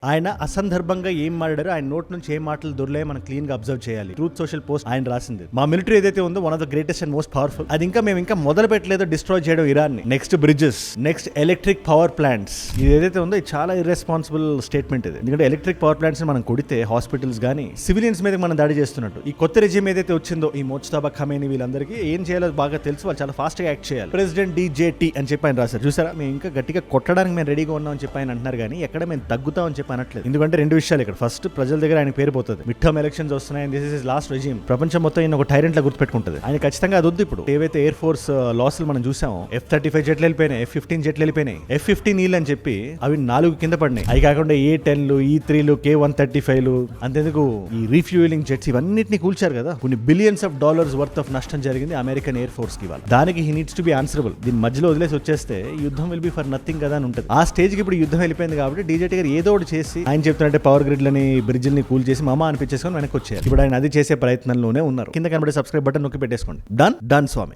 ఆయన అసందర్భంగా ఏం మాట్లాడారు, ఆయన నోట్ నుంచి ఏం మాటలు దొరలే మనం క్లీన్ గా అబ్జర్వ్ చేయాలి. ట్రూత్ సోషల్ పోస్ట్ ఆయన రాసింది. మా మిలిటరీ ఏదైతే ఉందో one of the greatest and most powerful. అది మేము ఇంకా మొదలు పెట్టలేదు డిస్ట్రాయ్ చేయడం ఇరాన్ ని. Next bridges, next electric power plants. ఇది ఏదైతే ఉందో ఇది చాలా ఇర్రెస్పాన్సిబుల్ స్టేట్మెంట్ ఇది. ఎందుకంటే ఎలక్ట్రిక్ పవర్ ప్లాంట్స్ మనం కొడితే హాస్పిటల్స్ గానీ సివిలియన్స్ మీద మనం దాడి చేస్తున్నట్టు. ఈ కొత్త రెజిమ్ ఏదైతే వచ్చిందో ఈ మోజ్తబా ఖమేని వీళ్ళందరికీ ఏం చేయాలో బాగా తెలుసు. వాళ్ళు చాలా ఫాస్ట్ గా యాక్ట్ చేయాలి. ప్రెసిడెంట్ DJT అని చెప్పి ఆయన రాశారు. చూసారా, మేము ఇంకా గట్టిగా కొట్టడానికి మేము రెడీగా ఉన్నాం అని చెప్పి ఆయన అంటున్నారు, కానీ ఎక్కడ మేము తగ్గుతామని చెప్పి అనట్లేదు. ఎందుకంటే రెండు విషయాలు ఇక్కడ. ఫస్ట్, ప్రజల దగ్గర ఆయన పేరు పోతుంది. మిడ్ టర్మ్ ఎలక్షన్స్ వస్తున్నాయి, దిస్ ఇస్ లాస్ట్ రెజిమ్. ప్రపంచం మొత్తం ఈయన ఒక టైరెంట్ లా గుర్తుపెట్టుకుంటుంది. ఆయన ఖచ్చితంగా అది వద్దు. ఇప్పుడు ఏవైతే ఎయిర్ ఫోర్స్ లాస్లు మనం చూసామో, F-35 జెట్లు వెళ్ళిపోయినాయి, F-15 జెట్లు వెళ్ళిపోయినాయి, F-15E అని చెప్పి అవి 4 కింద పడినాయి. అవి కాకుండా A-10లు, E-3లు, K-135లు, అంతేందుకు ఈ రీఫ్యూయలింగ్ జెట్స్ ఇవన్నిటిని కూల్చారు కదా. కొన్ని billions of dollars worth of నష్టం జరిగింది అమెరికన్ ఎయిర్ ఫోర్స్ కి. ఇవాళ దానికి he needs to be answerable. దీని మధ్యలో వదిలేసి వచ్చేస్తే యుద్ధం విల్ బి ఫర్ నథింగ్ కదా అని ఉంటుంది. ఆ స్టేజ్ కి ఇప్పుడు యుద్ధం వెళ్ళిపోయింది కాబట్టి DJT గారు ఏదో ఒకటి చేసి, ఆయన చెప్తున్నట్టే పవర్ గ్రిడ్లని, బ్రిడ్జ్ని కూల్ చేసి మామా అనిపించేసుకొని వెనక్కి వచ్చారు. ఇప్పుడు ఆయన అది చేసే ప్రయత్నంలోనే ఉన్నారు. కింద కనబడే సబ్స్క్రైబ్ బటన్ నొక్కి పెట్టేసుకోండి. డన్ స్వామి.